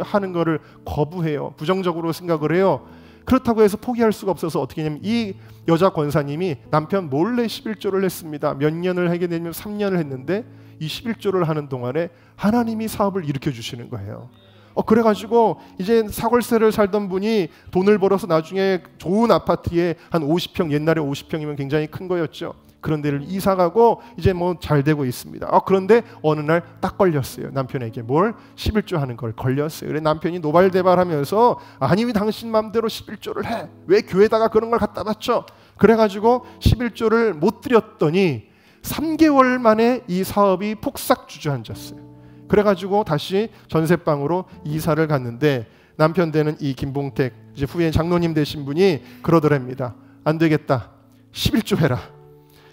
A: 하는 거를 거부해요. 부정적으로 생각을 해요. 그렇다고 해서 포기할 수가 없어서 어떻게 했냐면 이 여자 권사님이 남편 몰래 11조를 했습니다. 몇 년을 하게 되면 3년을 했는데 이 11조를 하는 동안에 하나님이 사업을 일으켜 주시는 거예요. 그래가지고 이제 사골세를 살던 분이 돈을 벌어서 나중에 좋은 아파트에 한 50평, 옛날에 50평이면 굉장히 큰 거였죠. 그런 데를 이사 가고 이제 뭐 잘 되고 있습니다. 그런데 어느 날 딱 걸렸어요. 남편에게 11조 하는 걸 걸렸어요. 그래 남편이 노발대발하면서 아니 왜 당신 맘대로 11조를 해? 왜 교회다가 그런 걸 갖다 바쳐? 그래가지고 11조를 못 드렸더니 3개월 만에 이 사업이 폭삭 주저앉았어요. 그래가지고 다시 전세방으로 이사를 갔는데 남편 되는 이 김봉택 이제 후에 장로님 되신 분이 그러더랍니다. 안 되겠다. 11조 해라.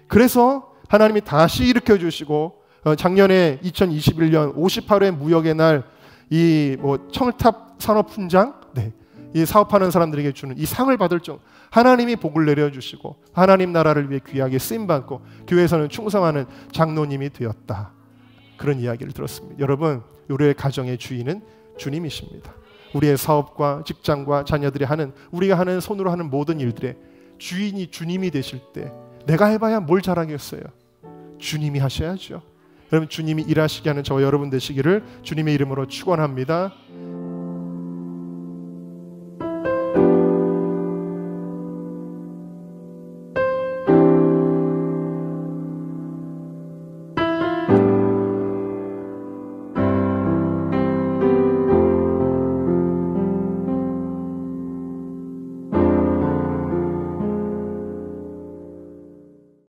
A: 그래서 하나님이 다시 일으켜 주시고 작년에 2021년 58회 무역의 날 이 청탑 산업훈장 이 사업하는 사람들에게 주는 이 상을 받을 정 하나님이 복을 내려 주시고 하나님 나라를 위해 귀하게 쓰임 받고 교회에서는 충성하는 장로님이 되었다. 그런 이야기를 들었습니다. 여러분, 우리의 가정의 주인은 주님이십니다. 우리의 사업과 직장과 자녀들이 우리가 하는 손으로 하는 모든 일들의 주인이 주님이 되실 때 내가 해봐야 뭘 잘하겠어요? 주님이 하셔야죠. 여러분, 주님이 일하시게 하는 저와 여러분 되시기를 주님의 이름으로 축원합니다.